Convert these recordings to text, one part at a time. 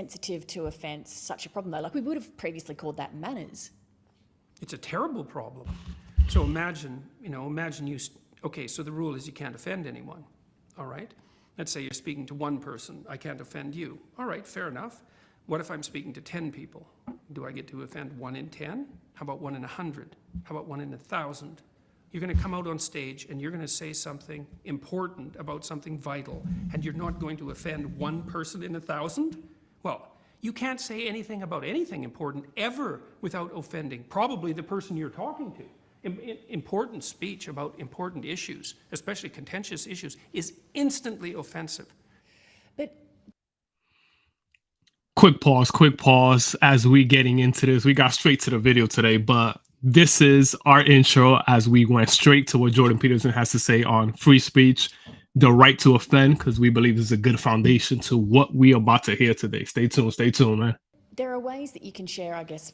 sensitive to offence such a problem, though? Like, we would have previously called that manners. It's a terrible problem. So imagine okay, so the rule is you can't offend anyone, all right? Let's say you're speaking to one person, I can't offend you. All right, fair enough. What if I'm speaking to 10 people? Do I get to offend 1 in 10? How about 1 in 100? How about 1 in 1,000? You're going to come out on stage and you're going to say something important about something vital, and you're not going to offend one person in 1,000? Well, you can't say anything about anything important ever without offending probably the person you're talking to. Important speech about important issues, especially contentious issues, is instantly offensive. But quick pause as we getting into this. We got straight to the video today, but this is our intro as we went straight to what Jordan Peterson has to say on free speech, the right to offend, because we believe this is a good foundation to what we are about to hear today. Stay tuned, man. there are ways that you can share, I guess,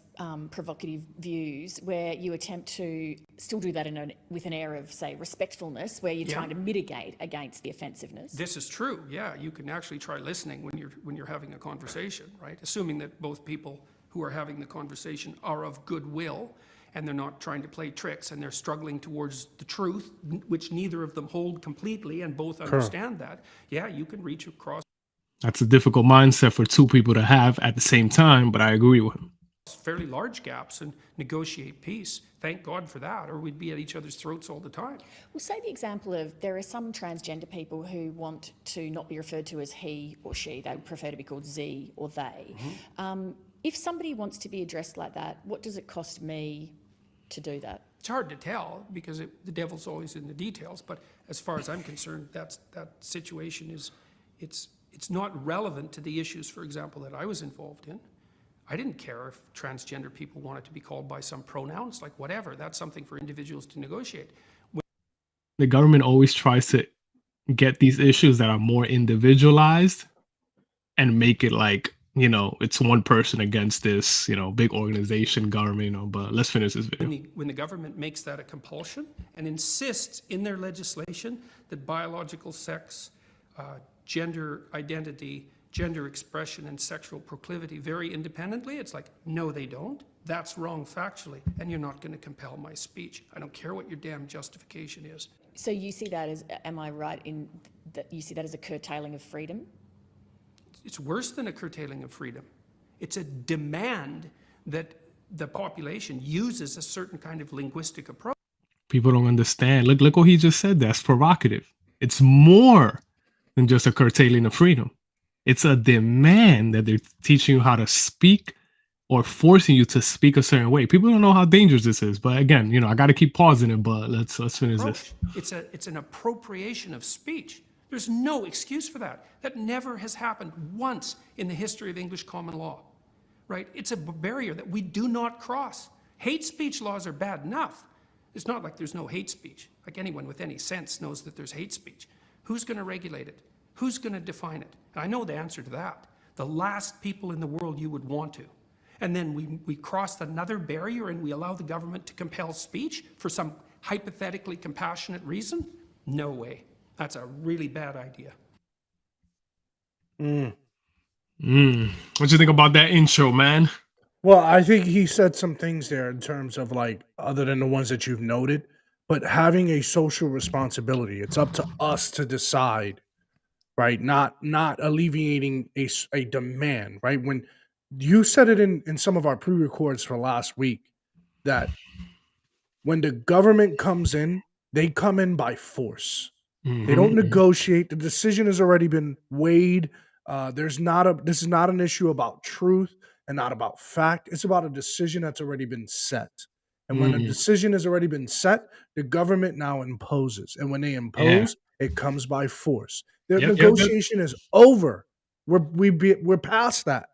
provocative views where you attempt to still do that with an air of, say, respectfulness, where you're trying to mitigate against the offensiveness. This is true. Yeah, you can actually try listening when you're having a conversation, right? Assuming that both people who are having the conversation are of goodwill and they're not trying to play tricks and they're struggling towards the truth, which neither of them hold completely and both understand that. Yeah, you can reach across. That's a difficult mindset for two people to have at the same time, but I agree with him. Fairly large gaps and negotiate peace. Thank God for that, or we'd be at each other's throats all the time. Well, say the example of there are some transgender people who want to not be referred to as he or she. They would prefer to be called Z or they. Mm-hmm. If somebody wants to be addressed like that, what does it cost me to do that? It's hard to tell because the devil's always in the details. But as far as I'm concerned, that situation is, it's not relevant to the issues, for example, that I was involved in. I didn't care if transgender people wanted to be called by some pronouns, like whatever. That's something for individuals to negotiate. The government always tries to get these issues that are more individualized and make it like, you know, it's one person against this, you know, big organization, government, you know, but let's finish this video. When the government makes that a compulsion and insists in their legislation that biological sex, gender identity, gender expression, and sexual proclivity vary independently, it's like, no, they don't. That's wrong factually, and you're not going to compel my speech. I don't care what your damn justification is. So you see that as, am I right in that you see that as a curtailing of freedom? It's worse than a curtailing of freedom. It's a demand that the population uses a certain kind of linguistic approach. People don't understand. Look what he just said. That's provocative. It's more than just a curtailing of freedom. It's a demand that they're teaching you how to speak or forcing you to speak a certain way. People don't know how dangerous this is. But again, you know, I got to keep pausing it, but let's finish this. It's an appropriation of speech. There's no excuse for that. That never has happened once in the history of English common law, right? It's a barrier that we do not cross. Hate speech laws are bad enough. It's not like there's no hate speech. Like anyone with any sense knows that there's hate speech. Who's going to regulate it? Who's going to define it? And I know the answer to that. The last people in the world you would want to. And then we cross another barrier and we allow the government to compel speech for some hypothetically compassionate reason? No way. That's a really bad idea. What do you think about that intro, man? Well, I think he said some things there in terms of like, other than the ones that you've noted, but having a social responsibility. It's up to us to decide, right? Not alleviating a demand, right? When you said it in some of our pre-records for last week, that when the government comes in, they come in by force. They don't negotiate. The decision has already been weighed. This is not an issue about truth and not about fact. It's about a decision that's already been set. And when a decision has already been set, the government now imposes. And when they impose, it comes by force. The negotiation is over. We're past that.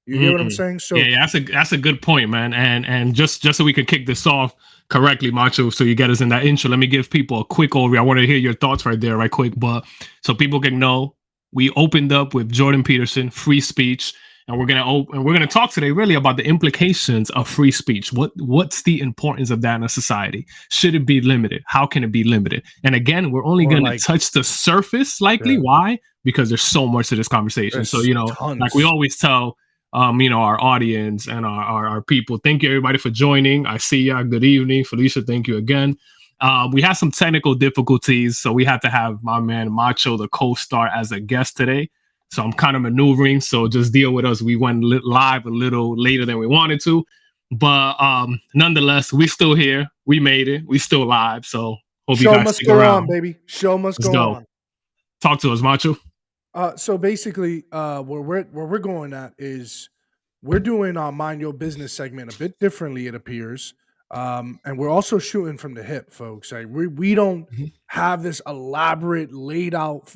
You get what I'm saying? So yeah, that's a good point, man. And just so we can kick this off correctly, Macho, so you get us in that intro, let me give people a quick overview. I want to hear your thoughts right there, right quick, but so people can know, we opened up with Jordan Peterson, free speech, and we're gonna talk today really about the implications of free speech. What's the importance of that in a society? Should it be limited? How can it be limited? And again, we're only Or gonna like, touch the surface, likely. yeah, Why? Because there's so much to this conversation. So there's like we tons. always tell our audience and our people, thank you everybody for joining. I see ya. Good evening, Felicia. Thank you again. We had some technical difficulties, so we had to have my man Macho, the co-star, as a guest today. So I'm kind of maneuvering, so just deal with us. We went live a little later than we wanted to, but nonetheless, we still here. We made it. We still live. So hope you Show guys must stick go around. on, baby. Show must Let's go go. on. Talk to us, Macho. So basically, where we're going at is we're doing our mind your business segment a bit differently, it appears, and we're also shooting from the hip, folks. Like we don't Mhm. have this elaborate, laid out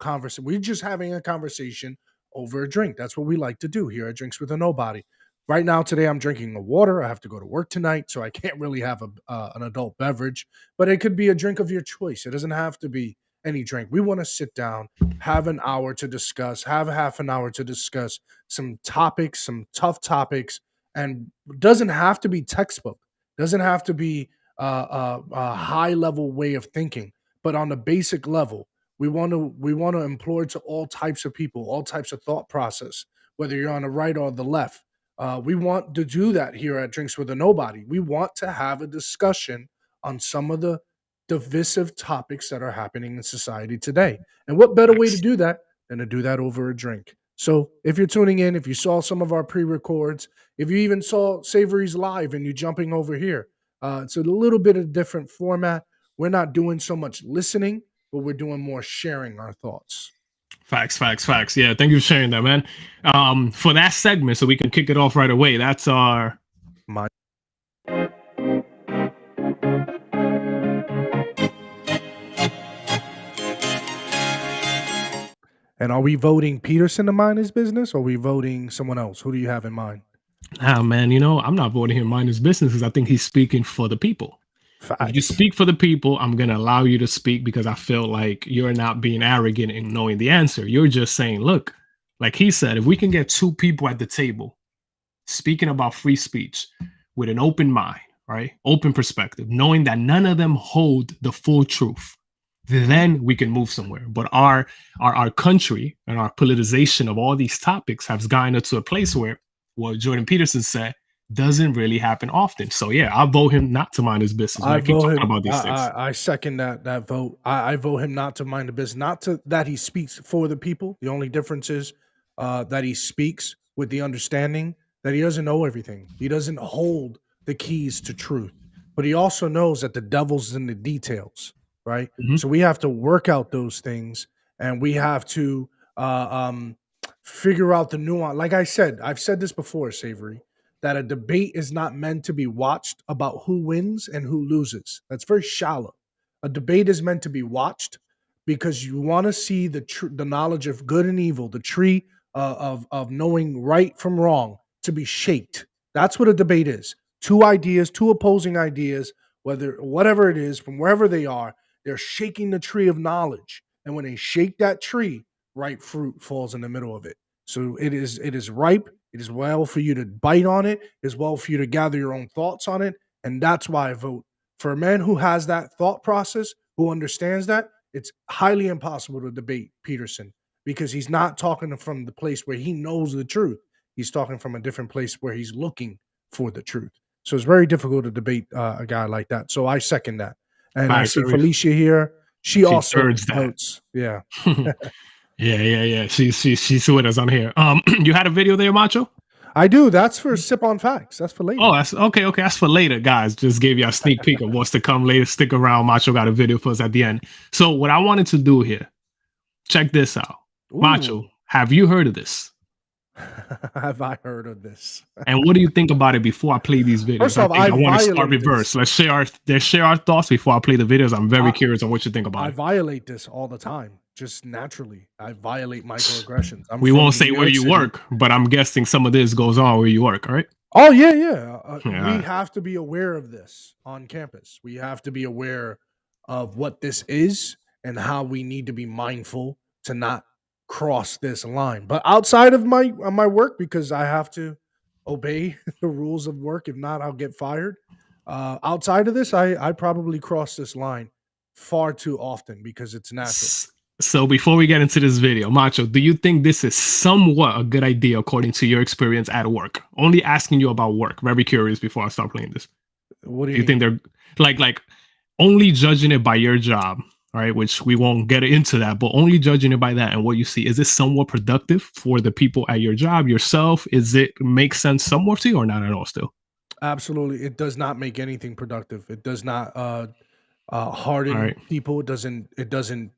conversation. We're just having a conversation over a drink. That's what we like to do here at Drinks with a Nobody. Right now, today, I'm drinking a water. I have to go to work tonight, so I can't really have an adult beverage. But it could be a drink of your choice. It doesn't have to be any drink. We want to sit down, have an hour to discuss, have half an hour to discuss some topics, some tough topics, and doesn't have to be textbook, doesn't have to be a high level way of thinking, but on the basic level, we want to employ to all types of people, all types of thought process, whether you're on the right or the left. We want to do that here at Drinks with a Nobody. We want to have a discussion on some of the divisive topics that are happening in society today. And what better way to Nice. do that than to do that over a drink? So if you're tuning in, if you saw some of our pre-records, if you even saw Savory's live and you jumping over here, it's a little bit of different format. We're not doing so much listening, but we're doing more sharing our thoughts. Facts. Yeah, thank you for sharing that, man. For that segment, so we can kick it off right away. That's our My And are we voting Peterson to mind his business, or are we voting someone else? Who do you have in mind? man. I'm not voting him mind his business because I think he's speaking for the people. If you Facts. speak for the people, I'm going to allow you to speak because I feel like you're not being arrogant in knowing the answer. You're just saying, look, like he said, if we can get two people at the table speaking about free speech with an open mind, right? Open perspective, knowing that none of them hold the full truth, then we can move somewhere. But our country and our politicization of all these topics has gotten us to a place where what Jordan Peterson said doesn't really happen often. So yeah, I vote him not to mind his business, I man. Keep vote talking him. about these things. I second that vote. I vote him not to mind the business, not to that he speaks for the people. The only difference is that he speaks with the understanding that he doesn't know everything. He doesn't hold the keys to truth, but he also knows that the devil's in the details, right? Mhm. So we have to work out those things, and we have to uh, um, figure out the nuance. Like I said, I've said this before, Savory, that a debate is not meant to be watched about who wins and who loses. That's very shallow. A debate is meant to be watched because you want to see the knowledge of good and evil, the tree of knowing right from wrong, to be shaped. That's what a debate is. Two ideas, two opposing ideas, whatever it is, from wherever they are, they're shaking the tree of knowledge. And when they shake that tree, ripe fruit falls in the middle of it. So it is ripe. It is well for you to bite on it. It is well for you to gather your own thoughts on it. And that's why I vote. For a man who has that thought process, who understands that, it's highly impossible to debate Peterson because he's not talking from the place where he knows the truth. He's talking from a different place where he's looking for the truth. So it's very difficult to debate a guy like that. So I second that. And I Facts. see Felicia here. She She also thirds that. votes. Yeah. Yeah. She's with us on here. You had a video there, Macho? I do. That's for Sip on Facts. That's for Oh, later. that's okay. Okay, that's for later, guys. Just gave you a sneak peek of what's to come later. Stick around. Macho got a video for us at the end. So, what I wanted to do here, check this out. Macho, Ooh. have you heard of this? Have I heard of this? And what do you think about it before I play these videos? First I off, think I I want to start violate reverse. this. Let's share our thoughts before I play the videos. I'm very I, curious on what you think about I it. violate this all the time, just naturally. I violate microaggressions. I'm We from won't New say where York you City. work, but I'm guessing some of this goes on where you work, all right? Oh yeah. We Yeah. have to be aware of this on campus. We have to be aware of what this is and how we need to be mindful to not cross this line. But outside of my work, because I have to obey the rules of work, if not, I'll get fired. Outside of this, I probably cross this line far too often because it's natural. So before we get into this video, Macho, do you think this is somewhat a good idea according to your experience at work? Only asking you about work. Very curious before I start playing this. What do Do you you think they're like only judging it by your job, right? Which we won't get into that, but only judging it by that and what you see. Is it somewhat productive for the people at your job, yourself? Is it make sense somewhat to you or not at all still? Absolutely, it does not make anything productive. It does not All harden right. people. It doesn't.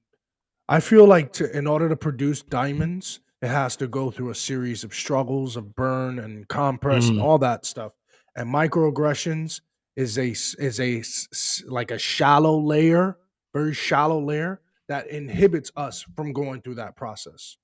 I feel like in order to produce diamonds, it has to go through a series of struggles of burn and compress and Mm, all that stuff. And microaggressions like a shallow layer, very shallow layer that inhibits us from going through that process.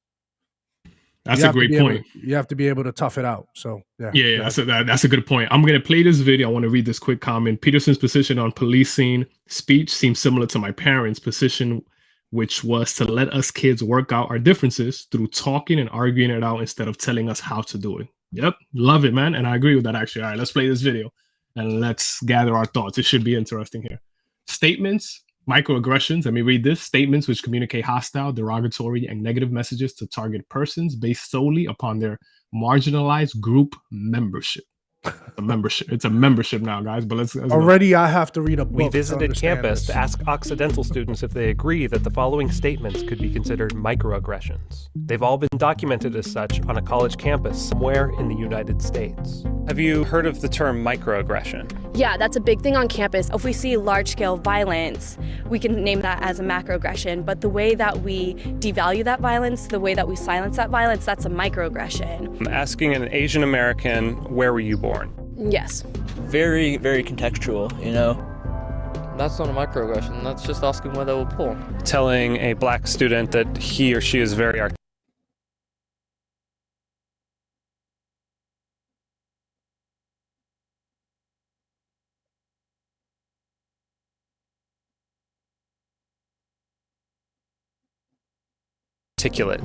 that's a great point. You have to be able to tough it out. So yeah, Yeah, that's a good point. I'm going to play this video. I want to read this quick comment. Peterson's position on policing speech seems similar to my parents' position, which was to let us kids work out our differences through talking and arguing it out instead of telling us how to do it. Yep, love it, man. And I agree with that, actually. All right, let's play this video and let's gather our thoughts. It should be interesting here. Statements, microaggressions. Let me read this. Statements which communicate hostile, derogatory, and negative messages to target persons based solely upon their marginalized group membership. It's a membership now, guys. But let's go. already I have to read a book. We to visited understand campus this. to ask Occidental students if they agree that the following statements could be considered microaggressions. They've all been documented as such on a college campus somewhere in the United States. Have you heard of the term microaggression? Yeah, that's a big thing on campus. If we see large-scale violence, we can name that as a macroaggression, but the way that we devalue that violence, the way that we silence that violence, that's a microaggression. I'm asking an Asian American, where were you born? Yes. Very, very contextual, you know? That's not a microaggression. That's just asking where they were born. Telling a black student that he or she is very articulate.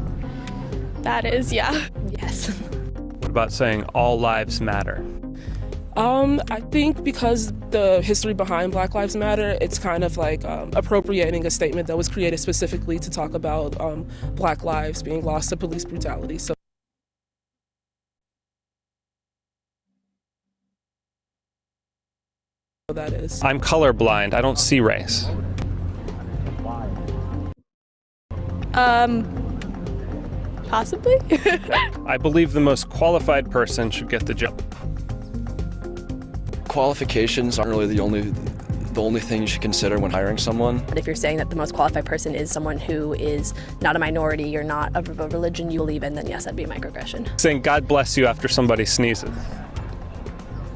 That is, yeah. Yes. What about saying all lives matter? I think because the history behind Black Lives Matter, it's kind of like appropriating a statement that was created specifically to talk about Black lives being lost to police brutality. So that is. I'm colorblind. I don't see race. Possibly? I believe the most qualified person should get the job. Qualifications aren't really the only thing you should consider when hiring someone. But if you're saying that the most qualified person is someone who is not a minority or not of a religion you believe in, then yes, that'd be a microaggression. Saying God bless you after somebody sneezes.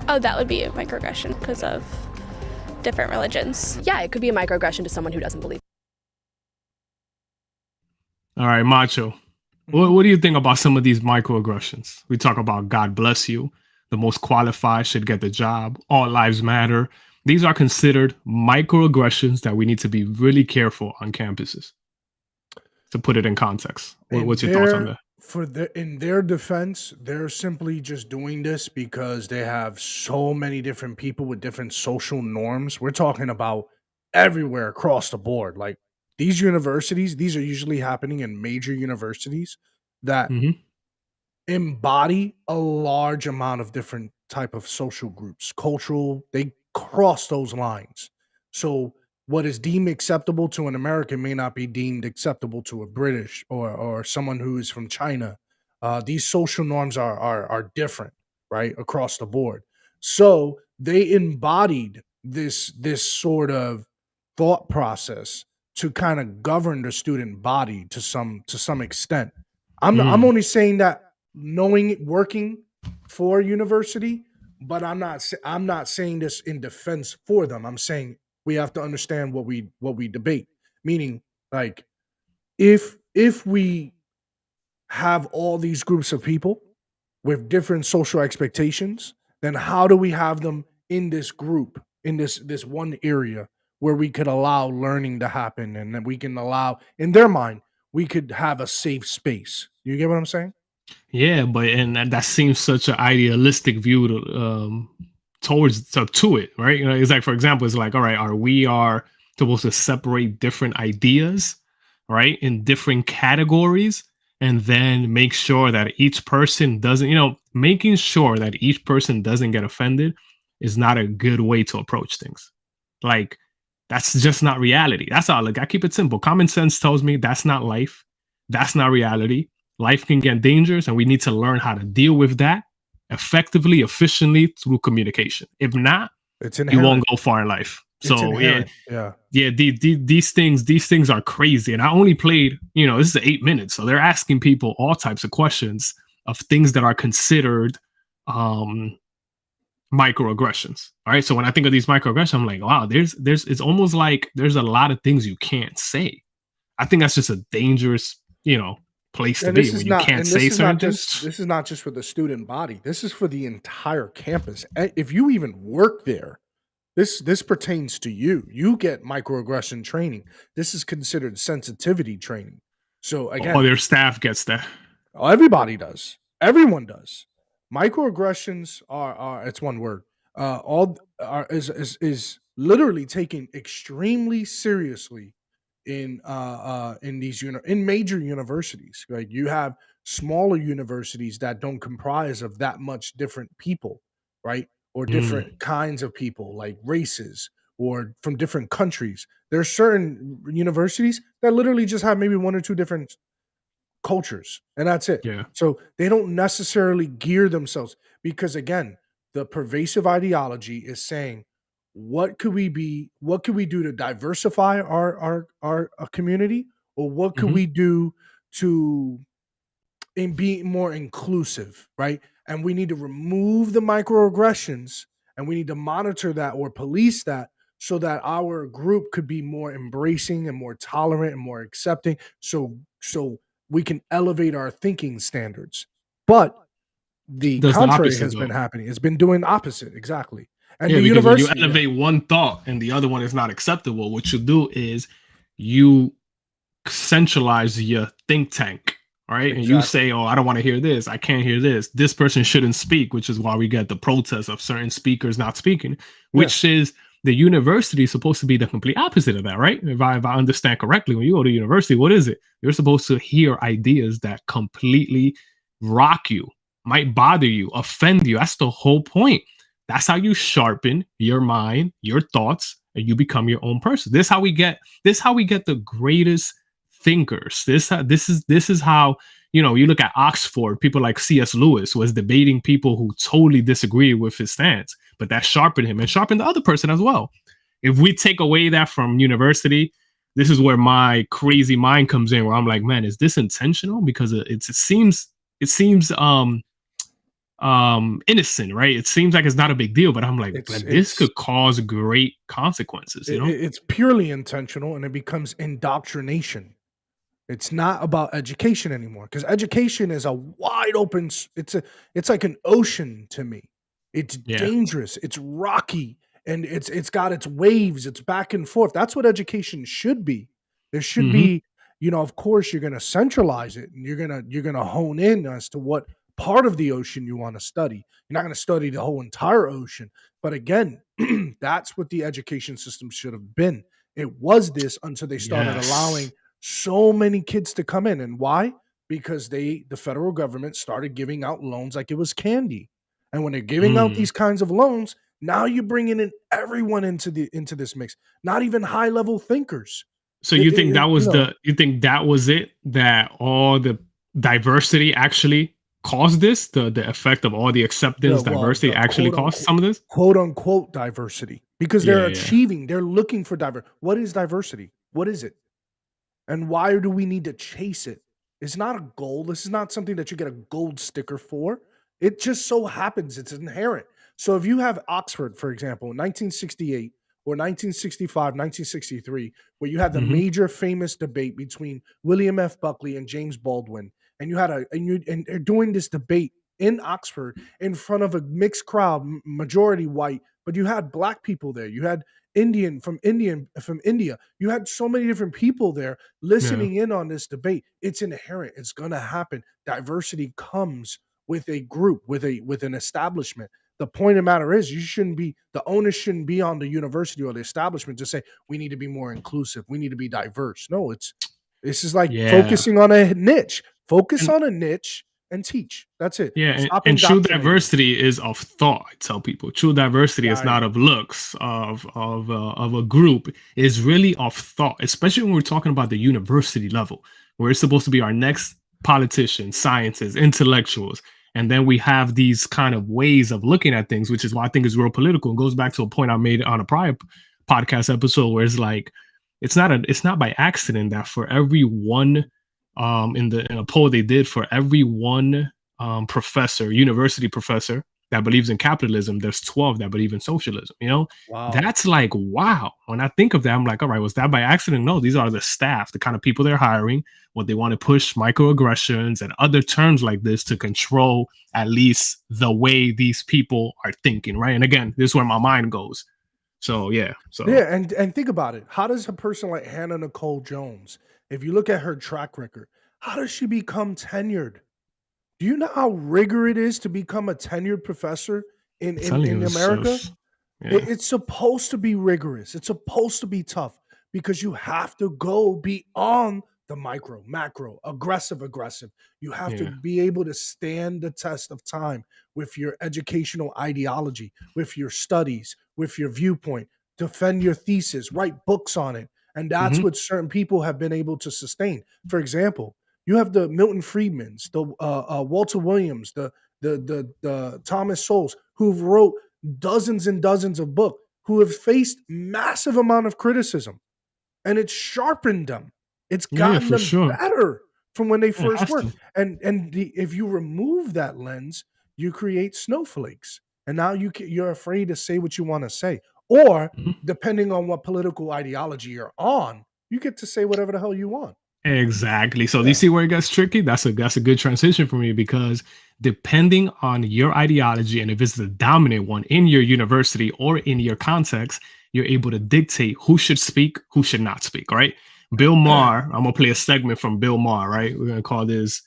Oh, that would be a microaggression because of different religions. Yeah, it could be a microaggression to someone who doesn't believe. All right, Macho. What do you think about some of these microaggressions? We talk about God bless you. The most qualified should get the job. All lives matter. These are considered microaggressions that we need to be really careful on campuses. To put it in context, what's your thoughts on that? In their defense, they're simply just doing this because they have so many different people with different social norms. We're talking about everywhere across the board. Like these universities, these are usually happening in major universities that embody a large amount of different type of social groups, cultural, they cross those lines. So what is deemed acceptable to an American may not be deemed acceptable to a British or someone who is from China. These social norms are different, right, across the board. So they embodied this sort of thought process to kind of govern the student body to some extent. I'm only saying that knowing it, working for a university, but I'm not saying this in defense for them. I'm saying we have to understand what we debate. Meaning, like, if we have all these groups of people with different social expectations, then how do we have them in this group, in this one area where we could allow learning to happen, and then we can allow, in their mind, we could have a safe space. You get what I'm saying? Yeah, but and that seems such an idealistic view to it, right? It's like, for example, it's like, all right, are supposed to separate different ideas, right, in different categories, and then make sure that each person doesn't, making sure that each person doesn't get offended is not a good way to approach things. Like, that's just not reality. That's all. Like, I keep it simple. Common sense tells me that's not life. That's not reality. Life can get dangerous, and we need to learn how to deal with that effectively, efficiently through communication. If not, It's you inherent. won't go far in life. It's So inherent. these things are crazy. And I only played, this is 8 minutes, so they're asking people all types of questions of things that are considered microaggressions. All right. So when I think of these microaggressions, I'm like, wow, it's almost like there's a lot of things you can't say. I think that's just a dangerous, place to be when you can't say certain things. This is not just for the student body. This is for the entire campus. If you even work there, this pertains to you. You get microaggression training. This is considered sensitivity training. So again, All their staff gets that. everybody does. Everyone does. Microaggressions are it's one word. Is literally taken extremely seriously in these in major universities. Right, you have smaller universities that don't comprise of that much different people, right, or different kinds of people, like races or from different countries. There's certain universities that literally just have maybe one or two different cultures, and that's it. Yeah. So they don't necessarily gear themselves, because again, the pervasive ideology is saying, what could we do to diversify our community, or what could we do to be more inclusive, right? And we need to remove the microaggressions, and we need to monitor that or police that, so that our group could be more embracing and more tolerant and more accepting, so we can elevate our thinking standards. But the Does the contrary opposite has been though. happening. It's been doing the opposite, exactly. And Yeah, the because when you university, elevate one thought and the other one is not acceptable, what you do is you centralize your think tank, right? And you exactly. say, oh, I don't want to hear this. I can't hear this. This person shouldn't speak, which is why we get the protests of certain speakers not speaking, which is the university is supposed to be the complete opposite of that, right? If I understand correctly, when you go to university, what is it? You're supposed to hear ideas that completely rock you, might bother you, offend you. That's the whole point. That's how you sharpen your mind, your thoughts, and you become your own person. This is how we get the greatest thinkers. This is how, you look at Oxford, people like C.S. Lewis was debating people who totally disagree with his stance, but that sharpened him and sharpened the other person as well. If we take away that from university, this is where my crazy mind comes in, where I'm like, man, is this intentional? Because it seems innocent, right? It seems like it's not a big deal, but I'm like, this could cause great consequences. It's purely intentional, and it becomes indoctrination. It's not about education anymore, because education is a wide open. It's like an ocean to me. It's dangerous. It's rocky, and it's got its waves. It's back and forth. That's what education should be. There should be, of course, you're going to centralize it, and you're gonna hone in as to what part of the ocean you want to study. You're not going to study the whole entire ocean. But again, that's what the education system should have been. It was this until they started allowing so many kids to come in. And why? Because the federal government started giving out loans like it was candy. And when they're giving out these kinds of loans, now you're bringing in everyone into this mix, not even high level thinkers. So you think that was it, that all the diversity actually caused this, the effect of all the acceptance, diversity actually caused some of this? Quote unquote diversity. Because they're they're looking for diversity. What is diversity? What is it? And why do we need to chase it? It's not a goal. This is not something that you get a gold sticker for. It just so happens it's inherent. So if you have Oxford, for example, in 1968 or 1965, 1963, where you had the major famous debate between William F. Buckley and James Baldwin, and you had and they're doing this debate in Oxford in front of a mixed crowd, majority white, but you had black people there. You had Indian from India. You had so many different people there listening in on this debate. It's inherent. It's gonna happen. Diversity comes with a group, with an establishment. The point of the matter is, the onus shouldn't be on the university or the establishment to say we need to be more inclusive, we need to be diverse. No, this is like focusing on a niche. Focus on a niche and teach. That's it. Yeah, Stop and true indoctrinating. diversity is of thought. I tell people true diversity is not of looks of a group. It's really of thought, especially when we're talking about the university level, where it's supposed to be our next politicians, scientists, intellectuals, and then we have these kind of ways of looking at things, which is why I think is real political. It goes back to a point I made on a prior podcast episode, where it's like it's not by accident that for every one in a poll they did, for every one university professor that believes in capitalism, there's 12 that believe in socialism. Wow. That's like, wow. When I think of that, I'm like, all right, was that by accident? No, these are the staff, the kind of people they're hiring, what they want to push microaggressions and other terms like this to control at least the way these people are thinking, right? And again, this is where my mind goes. So yeah. And think about it. How does a person like Hannah Nicole Jones, if you look at her track record, how does she become tenured? Do you know how rigorous it is to become a tenured professor in America? It's supposed to be rigorous. It's supposed to be tough because you have to go beyond the micro, macro, aggressive. You have to be able to stand the test of time with your educational ideology, with your studies, with your viewpoint, defend your thesis, write books on it. And that's what certain people have been able to sustain. For example, you have the Milton Friedmans, the Walter Williams, the Thomas Sowells, who've wrote dozens and dozens of books, who have faced massive amount of criticism, and it's sharpened them. It's gotten them better from when they first were. And if you remove that lens, you create snowflakes, and now you're afraid to say what you want to say, or depending on what political ideology you're on, you get to say whatever the hell you want. Exactly. So do you see where it gets tricky? That's a good transition for me, because depending on your ideology and if it's the dominant one in your university or in your context, you're able to dictate who should speak, who should not speak, right? Bill Maher, I'm going to play a segment from Bill Maher, right? We're going to call this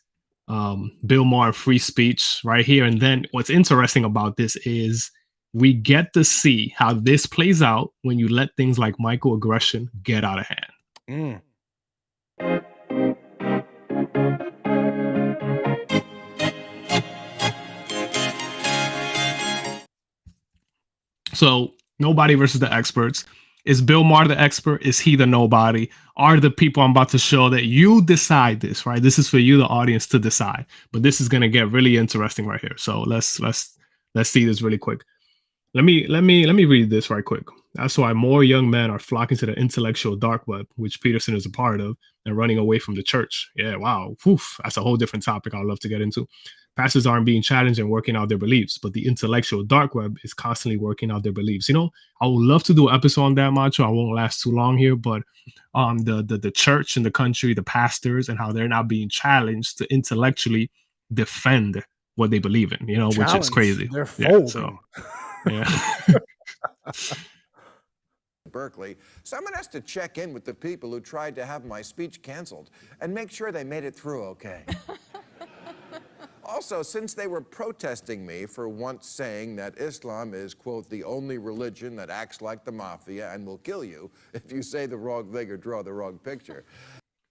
Bill Maher free speech right here. And then what's interesting about this is we get to see how this plays out when you let things like microaggression get out of hand. So nobody versus the experts. Is Bill Maher the expert? Is he the nobody? Are the people I'm about to show that you decide this, right? This is for you, the audience, to decide. But this is going to get really interesting right here. So let's see this really quick. Let me read this right quick. That's why more young men are flocking to the intellectual dark web, which Peterson is a part of, and running away from the church. Yeah, wow. Oof, that's a whole different topic I'd love to get into. Pastors aren't being challenged and working out their beliefs, but the intellectual dark web is constantly working out their beliefs. I would love to do an episode on that, Macho. I won't last too long here, but the church in the country, the pastors, and how they're not being challenged to intellectually defend what they believe in, which is crazy. They're folding. So, yeah. Berkeley, someone has to check in with the people who tried to have my speech canceled and make sure they made it through okay. Also, since they were protesting me for once saying that Islam is, quote, the only religion that acts like the mafia and will kill you if you say the wrong thing or draw the wrong picture.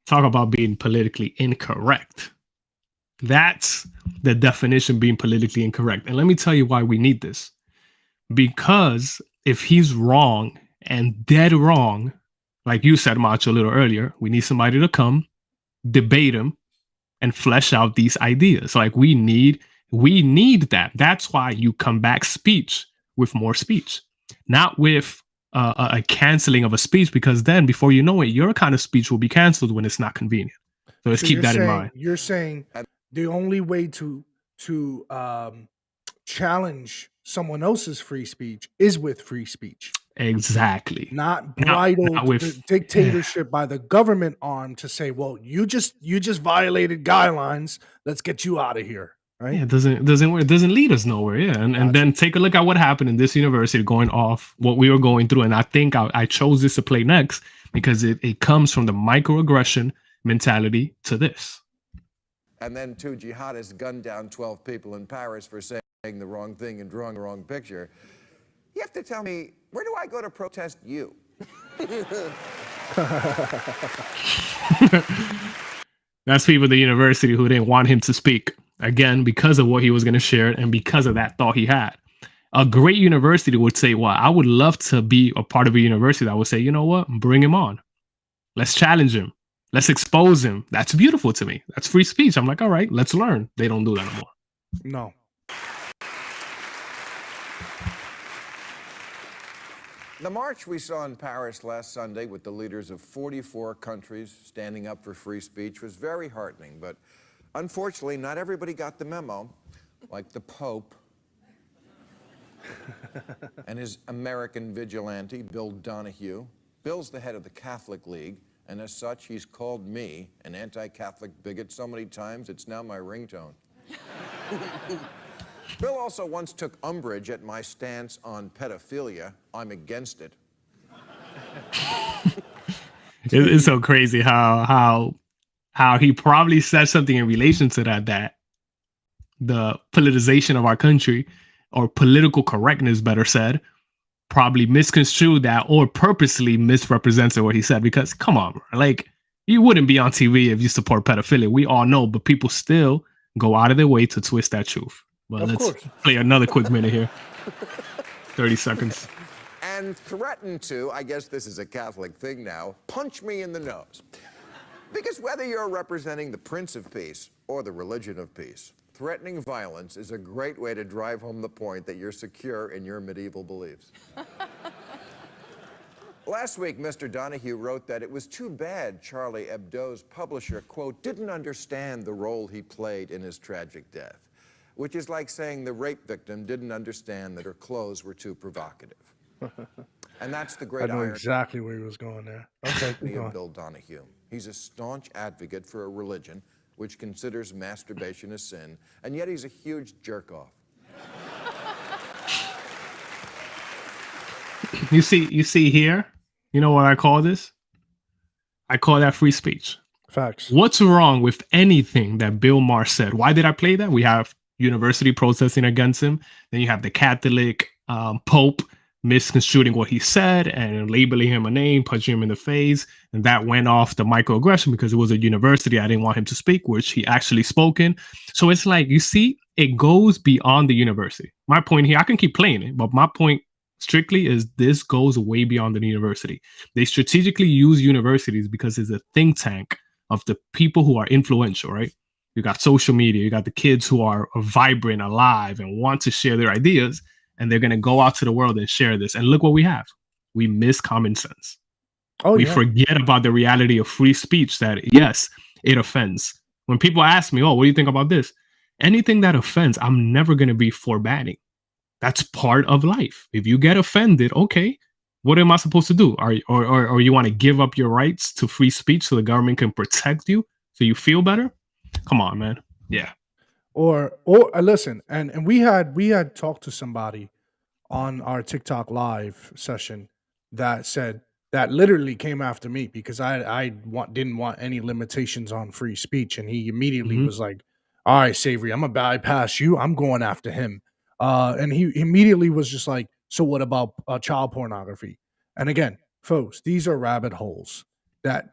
Talk about being politically incorrect. That's the definition, being politically incorrect. And let me tell you why we need this. Because if he's wrong and dead wrong, like you said, Macho, a little earlier, we need somebody to come, debate him, and flesh out these ideas. Like we need that. That's why you combat speech with more speech, not with a canceling of a speech, because then before you know it, your kind of speech will be canceled when it's not convenient. So let's keep that in mind. You're saying the only way to challenge someone else's free speech is with free speech. Exactly. Not bridled with dictatorship by the government arm to say, well, you just violated guidelines. Let's get you out of here. right? Yeah, it doesn't lead us nowhere. Yeah, and then take a look at what happened in this university, going off what we were going through. And I think I chose this to play next because it comes from the microaggression mentality to this. And then 2 jihadists gunned down 12 people in Paris for saying the wrong thing and drawing the wrong picture. You have to tell me, where do I go to protest you? That's people at the university who didn't want him to speak, again, because of what he was going to share and because of that thought he had. A great university would say, well, I would love to be a part of a university that would say, you know what, bring him on. Let's challenge him. Let's expose him. That's beautiful to me. That's free speech. I'm like, all right, let's learn. They don't do that anymore. No. The march we saw in Paris last Sunday with the leaders of 44 countries standing up for free speech was very heartening, but unfortunately, not everybody got the memo, like the Pope and his American vigilante, Bill Donahue. Bill's the head of the Catholic League, and as such, he's called me an anti-Catholic bigot so many times, it's now my ringtone. Bill also once took umbrage at my stance on pedophilia. I'm against it. It's so crazy how he probably said something in relation to that the politicization of our country, or political correctness, better said, probably misconstrued that or purposely misrepresented what he said. Because come on, bro, like, you wouldn't be on TV if you support pedophilia. We all know, but people still go out of their way to twist that truth. But let's play another quick minute here. 30 seconds. And threaten to, I guess this is a Catholic thing now, punch me in the nose. Because whether you're representing the Prince of Peace or the religion of peace, threatening violence is a great way to drive home the point that you're secure in your medieval beliefs. Last week, Mr. Donahue wrote that it was too bad Charlie Hebdo's publisher, quote, didn't understand the role he played in his tragic death, which is like saying the rape victim didn't understand that her clothes were too provocative. And that's the great I know irony exactly where he was going there. Okay, keep of going. Bill Donahue. He's a staunch advocate for a religion which considers masturbation a sin, and yet he's a huge jerk-off. You see here, you know what I call this? I call that free speech. Facts. What's wrong with anything that Bill Maher said? Why did I play that? We have university protesting against him. Then you have the Catholic Pope misconstruing what he said and labeling him a name, punching him in the face. And that went off the microaggression because it was a university. I didn't want him to speak, which he actually spoke in. So it's like, you see, it goes beyond the university. My point here, I can keep playing it, but my point strictly is this goes way beyond the university. They strategically use universities because it's a think tank of the people who are influential, right? You got social media, you got the kids who are vibrant, alive, and want to share their ideas, and they're going to go out to the world and share this. And look what we have. We miss common sense. We forget about the reality of free speech, that, yes, it offends. When people ask me, oh, what do you think about this? Anything that offends, I'm never going to be forbidding. That's part of life. If you get offended, okay, what am I supposed to do? Or you want to give up your rights to free speech so the government can protect you so you feel better? Come on, man. Yeah. Or listen, and we had talked to somebody on our TikTok live session that said that literally came after me because I didn't want any limitations on free speech, and he immediately was like, "All right, Savory, I'm gonna bypass you. I'm going after him." And he immediately was just like, "So what about child pornography?" And again, folks, these are rabbit holes that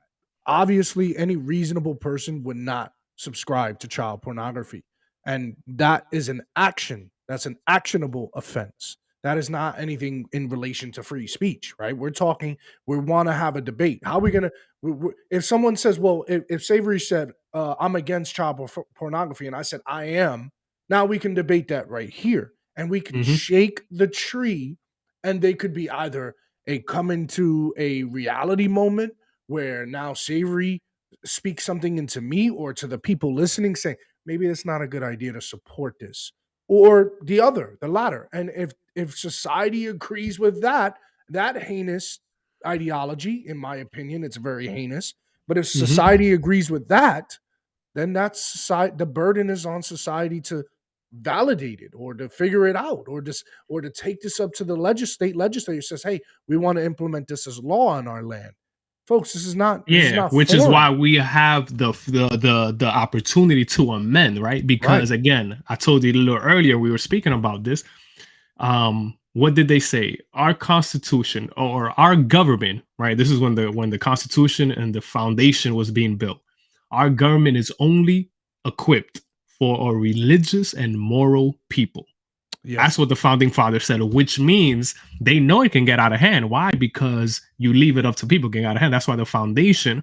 obviously any reasonable person would not subscribe to child pornography. And that is an action. That's an actionable offense. That is not anything in relation to free speech, right? We're talking, we want to have a debate. How are we going to, if someone says, well, if Savory said, I'm against child pornography, and I said, I am, now we can debate that right here. And we can shake the tree, and they could be either come into a reality moment where now Savory speaks something into me or to the people listening, saying, maybe it's not a good idea to support this, or the latter. And if society agrees with that heinous ideology, in my opinion, it's very heinous. But if society agrees with that, then that's society. The burden is on society to validate it or to figure it out or to take this up to the state legislature says, hey, we want to implement this as law on our land. Folks, this is not which is foreign. why we have the opportunity to amend, right? Because again, I told you a little earlier, we were speaking about this. What did they say? Our Constitution or our government, right? This is when the Constitution and the foundation was being built. Our government is only equipped for a religious and moral people. Yes. That's what the founding fathers said, which means they know it can get out of hand. Why? Because you leave it up to people getting out of hand. That's why the foundation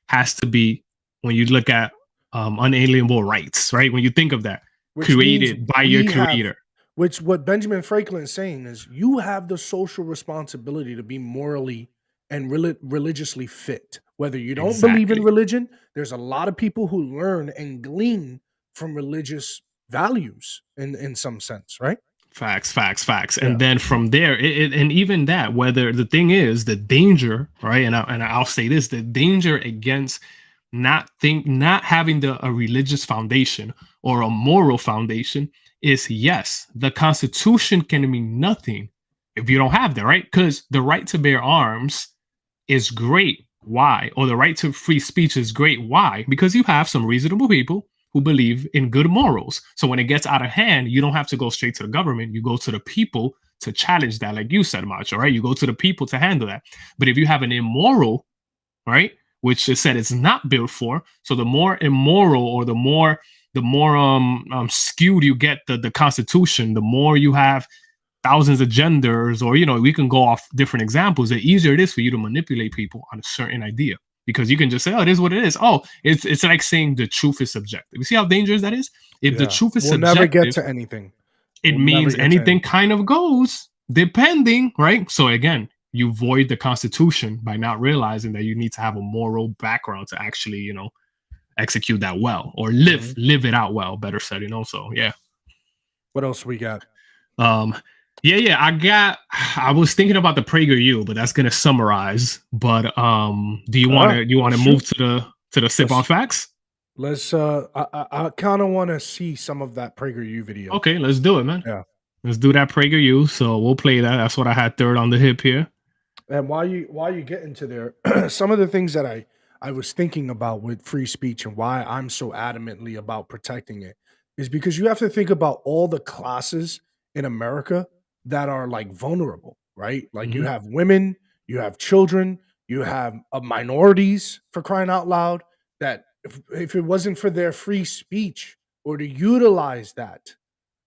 has to be, when you look at unalienable rights, right? When you think of that, which created by your creator. Which what Benjamin Franklin is saying is you have the social responsibility to be morally and religiously fit. Whether you don't believe in religion, there's a lot of people who learn and glean from religious values in some sense, right? Facts. Yeah. And then from there, and even that, whether the thing is the danger, right? And I'll say this, the danger against not having a religious foundation or a moral foundation is, yes, the Constitution can mean nothing if you don't have that, right? Because the right to bear arms is great. Why? Or the right to free speech is great. Why? Because you have some reasonable people who believe in good morals. So when it gets out of hand, you don't have to go straight to the government. You go to the people to challenge that, like you said, Macho, right? You go to the people to handle that. But if you have an immoral, right, which is said it's not built for, so the more immoral or the more skewed you get the Constitution, the more you have thousands of genders, or we can go off different examples, the easier it is for you to manipulate people on a certain idea. Because you can just say, oh, it is what it is. Oh, it's like saying the truth is subjective. You see how dangerous that is? If the truth is subjective, never get to anything. It means anything kind of goes, depending, right? So again, you void the Constitution by not realizing that you need to have a moral background to actually, execute that well, or live it out well, better said, So yeah. What else we got? I was thinking about the PragerU, but that's gonna summarize. But do you want to move to the sip on facts? Let's I kind of want to see some of that PragerU video. Okay, let's do it, man. Yeah. Let's do that PragerU. So we'll play that. That's what I had third on the hip here. And while you get into there, some of the things that I was thinking about with free speech and why I'm so adamantly about protecting it is because you have to think about all the classes in America that are like vulnerable, right? Like you have women, you have children, you have minorities, for crying out loud, that if it wasn't for their free speech or to utilize that,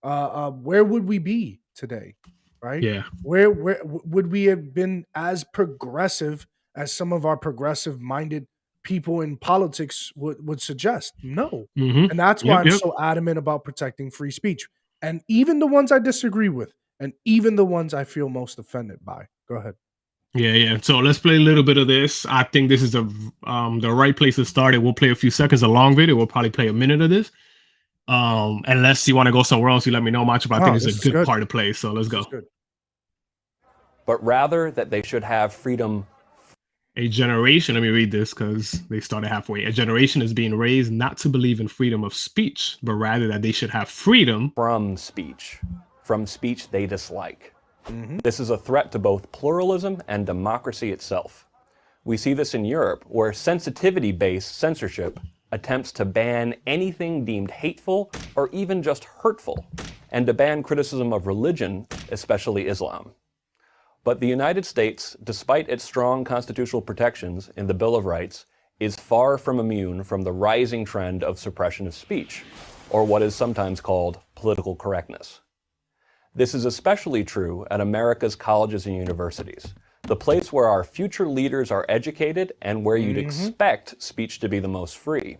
where would we be today, right? Yeah. Where would we have been as progressive as some of our progressive-minded people in politics would suggest? No. And that's why I'm so adamant about protecting free speech. And even the ones I disagree with, and even the ones I feel most offended by. Go ahead. Yeah. So let's play a little bit of this. I think this is the right place to start it. We'll play a few seconds, a long video. We'll probably play a minute of this. Unless you want to go somewhere else, you let me know, Macho. But I think it's a good part to play. So let's go. But rather that they should have freedom. A generation, let me read this because they started halfway. A generation is being raised not to believe in freedom of speech, but rather that they should have freedom from speech they dislike. This is a threat to both pluralism and democracy itself. We see this in Europe, where sensitivity-based censorship attempts to ban anything deemed hateful or even just hurtful, and to ban criticism of religion, especially Islam. But the United States, despite its strong constitutional protections in the Bill of Rights, is far from immune from the rising trend of suppression of speech, or what is sometimes called political correctness. This is especially true at America's colleges and universities, the place where our future leaders are educated and where you'd expect speech to be the most free.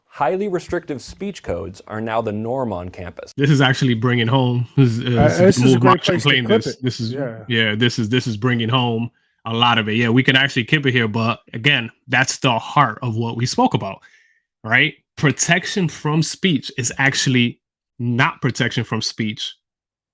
Highly restrictive speech codes are now the norm on campus. This is actually bringing home. This is a great place to clip it. This is bringing home a lot of it. Yeah, we can actually keep it here, but again, that's the heart of what we spoke about, right? Protection from speech is actually not protection from speech,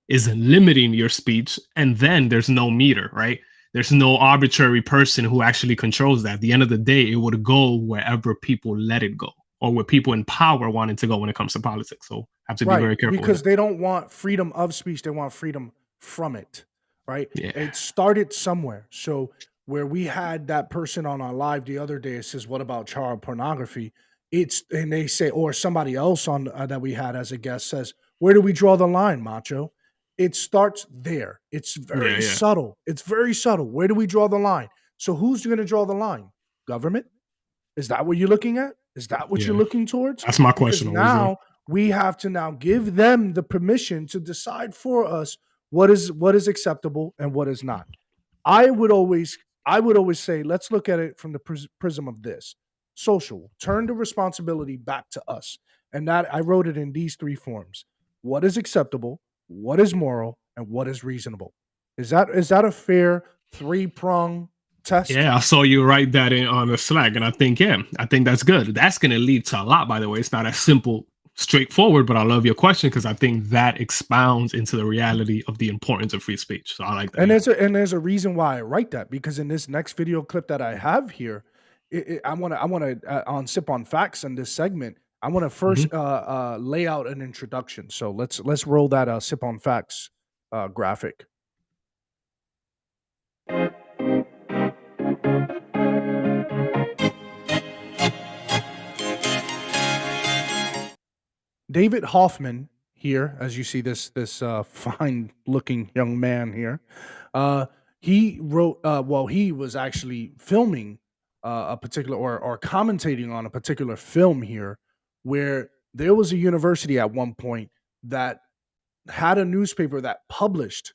is limiting your speech, and then there's no meter, right? There's no arbitrary person who actually controls that. At the end of the day, it would go wherever people let it go, or where people in power wanted to go when it comes to politics. So Have to be Right, very careful with because it. they don't want freedom of speech, they want freedom from it, right? Yeah. It started somewhere. So where we had that person on our live the other day, it says, "What about child pornography?" And they say, or somebody else on that we had as a guest says, "Where do we draw the line, Macho?" It starts there. It's Yeah, very yeah. subtle. It's very subtle. Where do we draw the line? So who's going to draw the line? Government? Is that what you're looking at? Is that what you're Yeah. looking towards? That's my Because question always though. now we have to now give them the permission to decide for us what is acceptable and what is not. I would always say let's look at it from the prism of this. Social. Turn the responsibility back to us. And that I wrote it in these three forms. What is acceptable, what is moral, and what is reasonable? Is that a fair three-prong test? Yeah, I saw you write that in on the Slack, and I think, I think that's good. That's going to lead to a lot, by the way. It's not as simple, straightforward, but I love your question because I think that expounds into the reality of the importance of free speech. So I like that. And there's a reason why I write that, because in this next video clip that I have here, I want to on Sip on Facts in this segment, I want to first lay out an introduction. So let's roll that Sip on Facts graphic. David Hoffman here, as you see this fine looking young man here, he wrote. He was actually filming a particular or commentating on a particular film here, where there was a university at one point that had a newspaper that published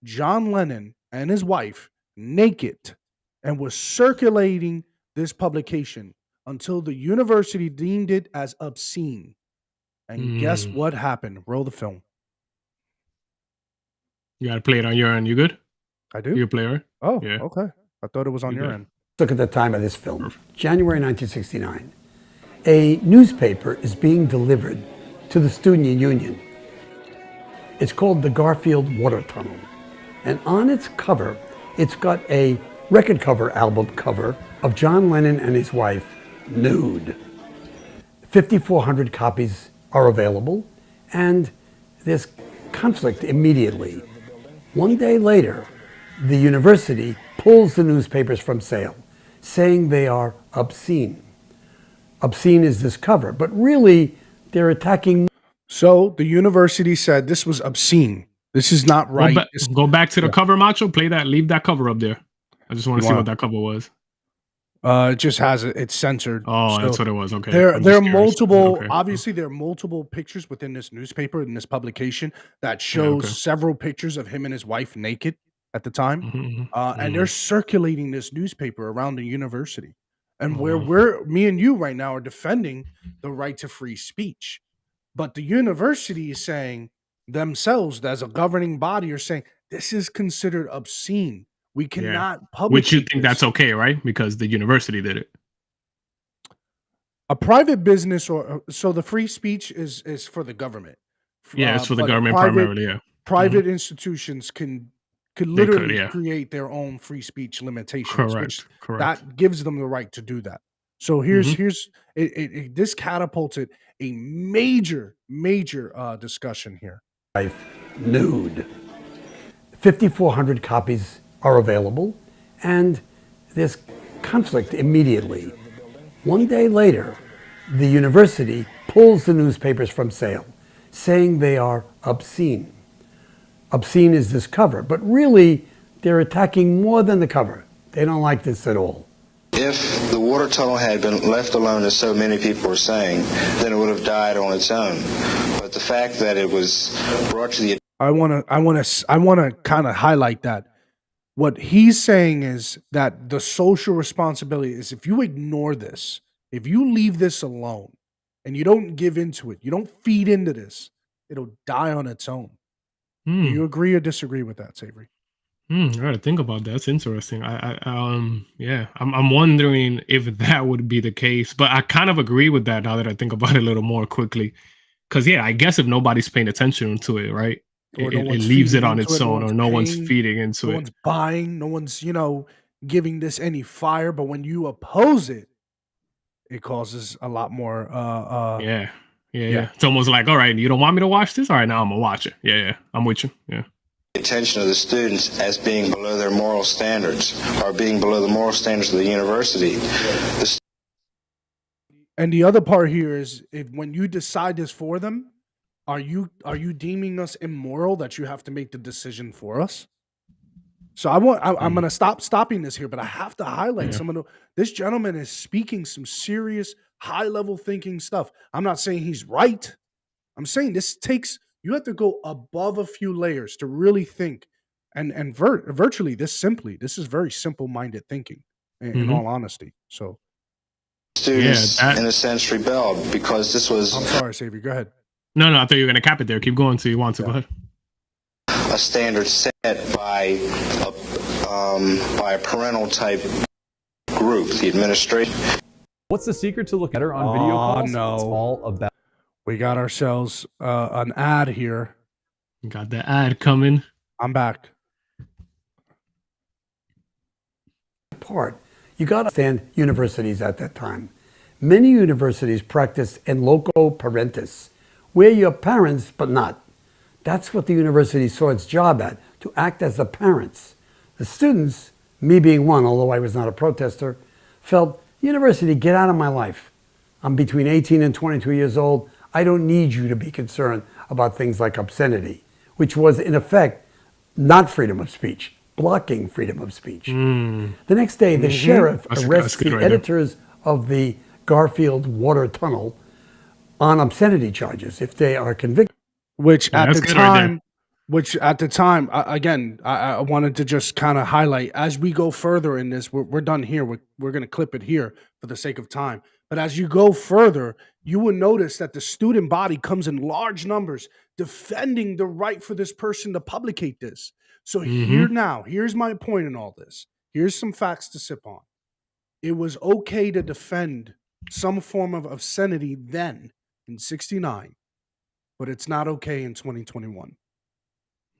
John Lennon and his wife naked and was circulating this publication until the university deemed it as obscene. And guess what happened? Roll the film. You got to play it on your end. You good? I do. You play it? Oh, Yeah. okay. I thought it was on your end. Look at the time of this film, January 1969. A newspaper is being delivered to the student union. It's called the Garfield Water Tunnel. And on its cover, it's got a record cover album cover of John Lennon and his wife, nude. 5,400 copies are available, and there's conflict immediately. One day later, the university pulls the newspapers from sale, saying they are obscene. Obscene is this cover, but really they're attacking. So the university said this was obscene. This is not right. Go back to the cover, Macho. Play that. Leave that cover up there. I just want to see what that cover was. It just has it. It's censored. Oh, that's what it was. Okay. There are multiple. Okay. Obviously, there are multiple pictures within this newspaper, in this publication, that shows several pictures of him and his wife naked at the time, and they're circulating this newspaper around the university. And where me and you right now are defending the right to free speech, but the university is saying themselves, as a governing body, are saying this is considered obscene. We cannot publish. Which you think that's okay, right? Because the university did it. A private business, or so the free speech is for the government. Yeah, it's for the government primarily. Yeah, private institutions could literally create their own free speech limitations. Correct. That gives them the right to do that. So here's this catapulted a major discussion here. Wife, nude. 5,400 copies are available, and there's conflict immediately. One day later, the university pulls the newspapers from sale, saying they are obscene. Obscene is this cover, but really they're attacking more than the cover. They don't like this at all. If the water tunnel had been left alone, as so many people were saying, then it would have died on its own. But the fact that it was brought to the I want to kind of highlight that. What he's saying is that the social responsibility is, if you ignore this, if you leave this alone and you don't give into it, you don't feed into this, it'll die on its own. Do you agree or disagree with that, Savory? I gotta think about that. That's interesting. I'm wondering if that would be the case, but I kind of agree with that now that I think about it a little more quickly. Because I guess if nobody's paying attention to it, right, it leaves it on its own, or no one's feeding into it. No one's buying, no one's giving this any fire. But when you oppose it, it causes a lot more. Yeah. It's almost like, all right, you don't want me to watch this? All right, now I'm gonna watch it. Yeah. I'm with you. Yeah. Attention of the students as being below their moral standards or being below the moral standards of the university. And the other part here is, when you decide this for them, are you deeming us immoral that you have to make the decision for us? So I'm going to stop stopping this here, but I have to highlight some of this gentleman is speaking some serious high level thinking stuff. I'm not saying he's right. I'm saying you have to go above a few layers to really think, and virtually this is very simple minded thinking in all honesty. So students in a sense rebelled because this was. I'm sorry, Xavier, go ahead. No, I thought you were going to cap it there. Keep going till you want to. Go ahead. A standard set by a parental type group, the administration. What's the secret to look better on video calls? No. It's all about. We got ourselves an ad here. Got the ad coming. I'm back. You got to understand universities at that time. Many universities practiced in loco parentis, where you're parents but not. That's what the university saw its job at, to act as the parents. The students, me being one, although I was not a protester, felt, university, get out of my life. I'm between 18 and 22 years old. I don't need you to be concerned about things like obscenity, which was in effect not freedom of speech, blocking freedom of speech. The next day, the sheriff arrests the editors of the Garfield water tunnel on obscenity charges if they are convicted. Which at the time, again, I wanted to just kind of highlight, as we go further in this, we're done here. We're going to clip it here for the sake of time. But as you go further, you will notice that the student body comes in large numbers defending the right for this person to publicate this. So here's my point in all this. Here's some facts to sip on. It was okay to defend some form of obscenity then in 1969, but it's not okay in 2021.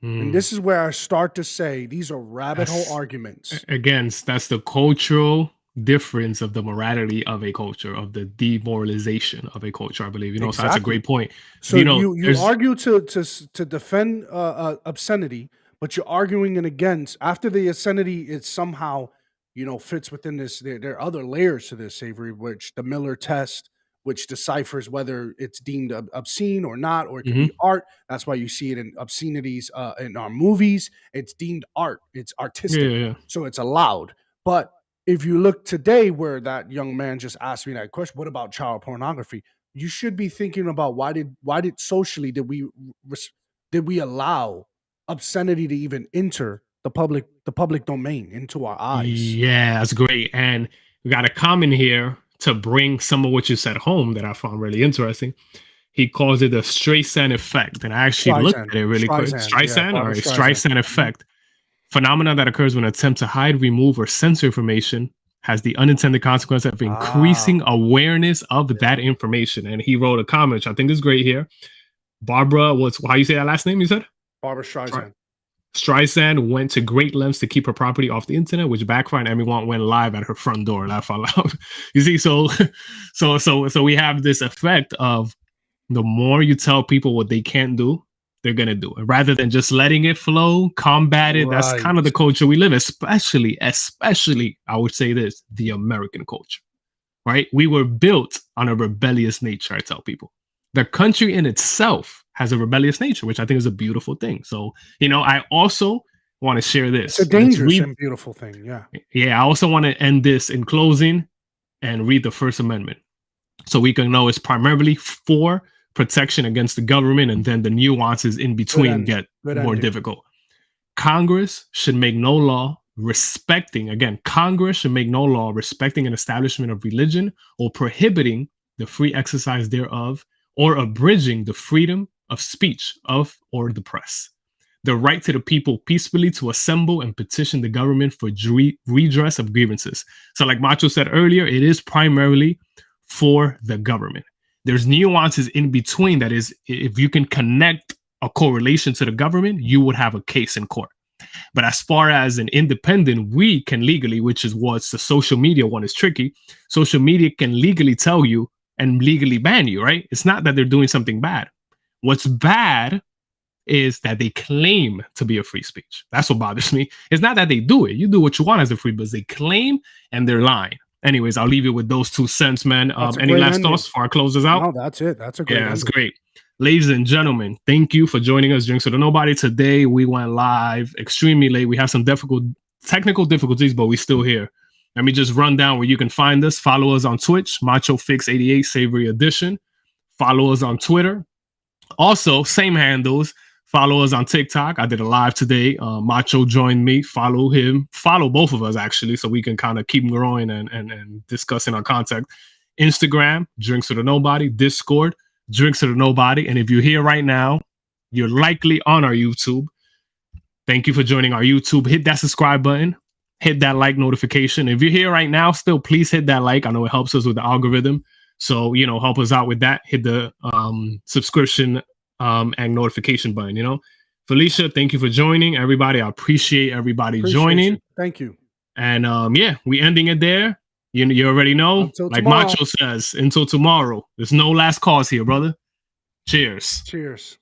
And this is where I start to say these are rabbit hole arguments. Again, that's the cultural difference of the morality of a culture, of the demoralization of a culture, I believe. So that's a great point. So you argue to defend obscenity, but you're arguing it against, after the obscenity is somehow, fits within this, there are other layers to this, Savory, which the Miller test, which deciphers whether it's deemed obscene or not, or it can be art. That's why you see it in obscenities in our movies. It's deemed art. It's artistic. So it's allowed. But if you look today, where that young man just asked me that question, what about child pornography? You should be thinking about why did socially did we allow obscenity to even enter the public domain into our eyes? Yeah, that's great. And we got a comment here to bring some of what you said home that I found really interesting. He calls it the Streisand effect. And I actually looked at it really quick. Streisand effect. Phenomena that occurs when attempts to hide, remove, or censor information has the unintended consequence of increasing awareness of that information. And he wrote a comment, which I think is great here. Barbara, how you say that last name you said? Barbara Streisand. Streisand went to great lengths to keep her property off the internet, which backfired, and everyone went live at her front door. Laugh out loud. You see, so we have this effect of the more you tell people what they can't do, they're gonna do it, rather than just letting it flow, combat it. That's kind of the culture we live, especially I would say this, the American culture, right? We were built on a rebellious nature. I tell people, the country in itself has a rebellious nature, which I think is a beautiful thing. So, I also want to share this. It's a dangerous and beautiful thing. Yeah. Yeah. I also want to end this in closing and read the First Amendment, so we can know it's primarily for protection against the government, and then the nuances in between get more difficult. Congress should make no law respecting an establishment of religion or prohibiting the free exercise thereof, or abridging the freedom of speech of or the press. The right to the people peacefully to assemble and petition the government for redress of grievances. So like Macho said earlier, it is primarily for the government. There's nuances in between. That is, if you can connect a correlation to the government, you would have a case in court. But as far as an independent, we can legally, which is what's the social media one is tricky. Social media can legally tell you and legally ban you, right? It's not that they're doing something bad. What's bad is that they claim to be a free speech. That's what bothers me. It's not that they do it. You do what you want as a free, but they claim and they're lying. Anyways, I'll leave you with those 2 cents, man. Any last thoughts before I close this out? No, that's it. That's a great that's great. Ladies and gentlemen, thank you for joining us. Drinks with Nobody. Today we went live extremely late. We have some technical difficulties, but we're still here. Let me just run down where you can find us. Follow us on Twitch, MachoFix88 Savory Edition. Follow us on Twitter. Also, same handles. Follow us on TikTok. I did a live today. Macho joined me. Follow him. Follow both of us, actually, so we can kind of keep growing and discussing our content. Instagram, Drinks with Nobody. Discord, Drinks with Nobody. And if you're here right now, you're likely on our YouTube. Thank you for joining our YouTube. Hit that subscribe button. Hit that like notification. If you're here right now, still, please hit that like. I know it helps us with the algorithm. So, help us out with that. Hit the subscription and notification button, Felicia, thank you for joining. Everybody, I appreciate everybody joining. Thank you. And we ending it there. You already know. Until like tomorrow. Macho says, until tomorrow. There's no last cause here, brother. Cheers. Cheers.